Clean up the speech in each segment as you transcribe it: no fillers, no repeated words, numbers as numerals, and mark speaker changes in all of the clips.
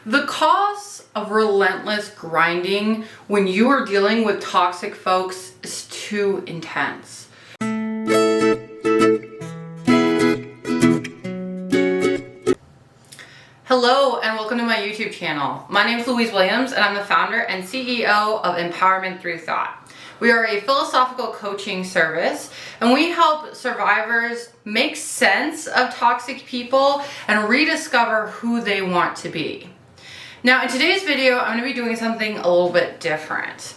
Speaker 1: The cost of relentless grinding when you are dealing with toxic folks is too intense. Hello and welcome to my YouTube channel. My name is Louise Williams and I'm the founder and CEO of Empowerment Through Thought. We are a philosophical coaching service and we help survivors make sense of toxic people and rediscover who they want to be. Now in today's video, I'm going to be doing something a little bit different.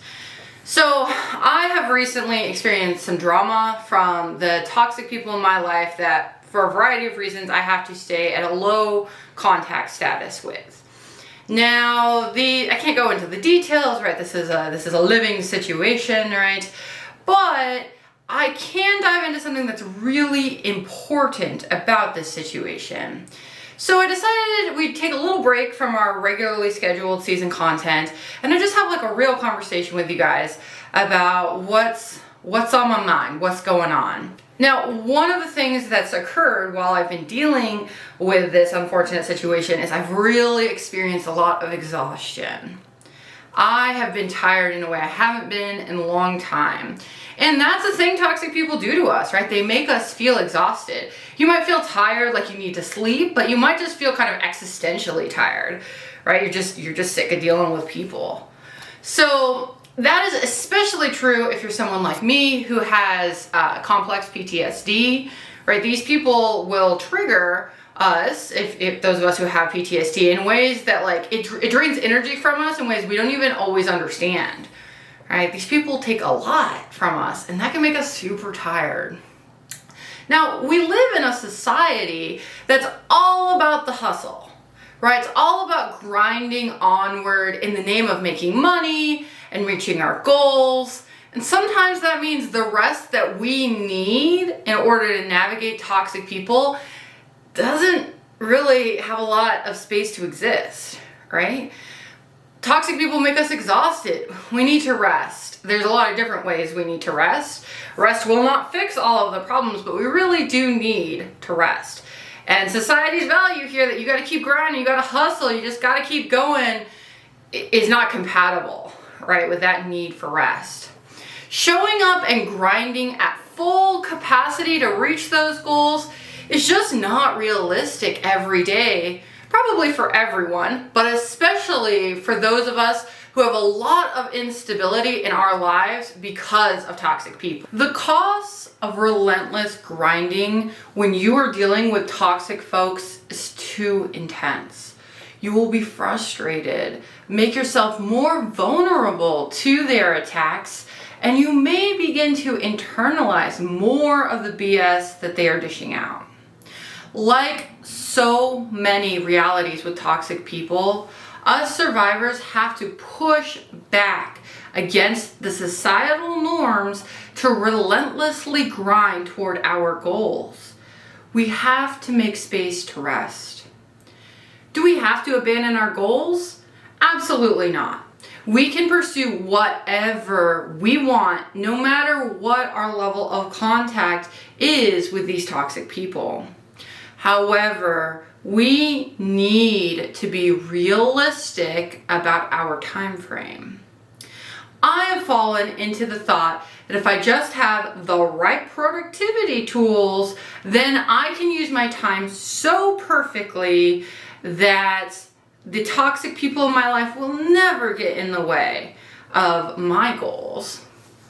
Speaker 1: So I have recently experienced some drama from the toxic people in my life that for a variety of reasons I have to stay at a low contact status with. Now, I can't go into the details, right? This is a living situation, right? But I can dive into something that's really important about this situation. So I decided we'd take a little break from our regularly scheduled season content and I just have like a real conversation with you guys about what's on my mind, what's going on. Now, one of the things that's occurred while I've been dealing with this unfortunate situation is I've really experienced a lot of exhaustion. I have been tired in a way I haven't been in a long time. And that's the thing toxic people do to us, right? They make us feel exhausted. You might feel tired, like you need to sleep, but you might just feel kind of existentially tired, right? You're just sick of dealing with people. So that is especially true if you're someone like me who has complex PTSD, right? These people will trigger us, if those of us who have PTSD, in ways that like it drains energy from us in ways we don't even always understand, right? These people take a lot from us and that can make us super tired. Now, we live in a society that's all about the hustle, right? It's all about grinding onward in the name of making money and reaching our goals. And sometimes that means the rest that we need in order to navigate toxic people doesn't really have a lot of space to exist, right? Toxic people make us exhausted. We need to rest. There's a lot of different ways we need to rest. Rest will not fix all of the problems, but we really do need to rest. And society's value here that you got to keep grinding, you got to hustle, you just got to keep going is not compatible, right, with that need for rest. Showing up and grinding at full capacity to reach those goals is just not realistic every day, probably for everyone, but especially for those of us who have a lot of instability in our lives because of toxic people. The cost of relentless grinding when you are dealing with toxic folks is too intense. You will be frustrated, make yourself more vulnerable to their attacks, and you may begin to internalize more of the BS that they are dishing out. Like so many realities with toxic people, us survivors have to push back against the societal norms to relentlessly grind toward our goals. We have to make space to rest. Do we have to abandon our goals? Absolutely not. We can pursue whatever we want, no matter what our level of contact is with these toxic people. However, we need to be realistic about our time frame. I have fallen into the thought that if I just have the right productivity tools, then I can use my time so perfectly that the toxic people in my life will never get in the way of my goals.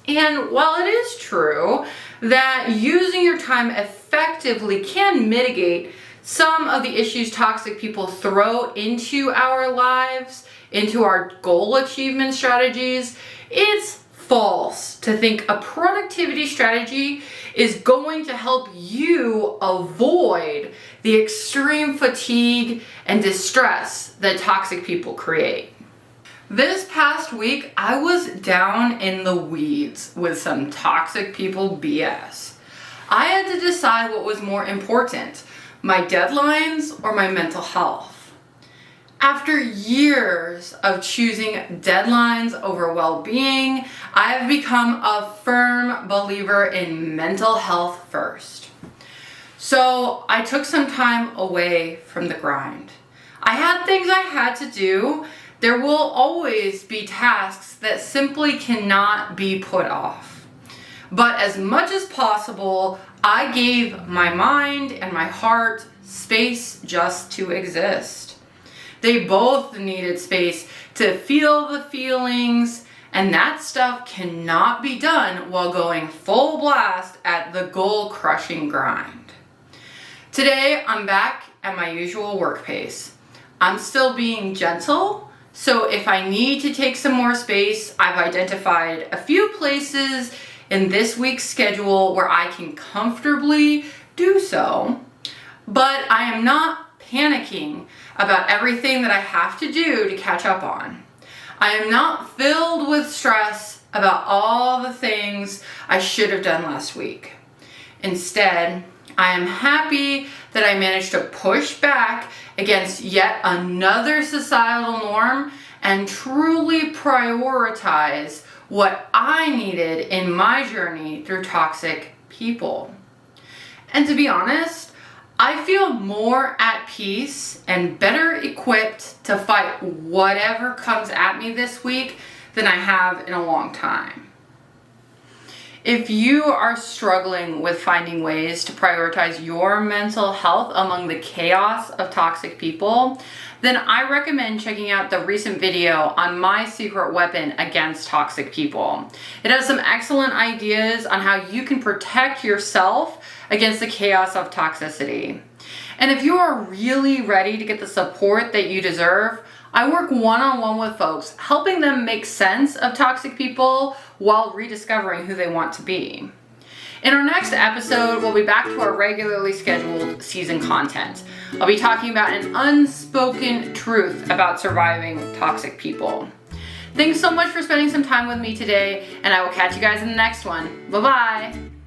Speaker 1: And while it is true that using your time effectively can mitigate some of the issues toxic people throw into our lives, into our goal achievement strategies, it's false to think a productivity strategy is going to help you avoid the extreme fatigue and distress that toxic people create. This past week, I was down in the weeds with some toxic people BS. I had to decide what was more important, my deadlines or my mental health. After years of choosing deadlines over well-being, I have become a firm believer in mental health first. So I took some time away from the grind. I had things I had to do. There will always be tasks that simply cannot be put off. But as much as possible, I gave my mind and my heart space just to exist. They both needed space to feel the feelings, and that stuff cannot be done while going full blast at the goal-crushing grind. Today, I'm back at my usual work pace. I'm still being gentle, so if I need to take some more space, I've identified a few places in this week's schedule where I can comfortably do so, but I am not panicking about everything that I have to do to catch up on. I am not filled with stress about all the things I should have done last week. Instead, I am happy that I managed to push back against yet another societal norm and truly prioritize what I needed in my journey through toxic people. And to be honest, I feel more at peace and better equipped to fight whatever comes at me this week than I have in a long time. If you are struggling with finding ways to prioritize your mental health among the chaos of toxic people, then I recommend checking out the recent video on my secret weapon against toxic people. It has some excellent ideas on how you can protect yourself against the chaos of toxicity. And if you are really ready to get the support that you deserve, I work one-on-one with folks, helping them make sense of toxic people while rediscovering who they want to be. In our next episode, we'll be back to our regularly scheduled season content. I'll be talking about an unspoken truth about surviving toxic people. Thanks so much for spending some time with me today, and I will catch you guys in the next one. Bye-bye.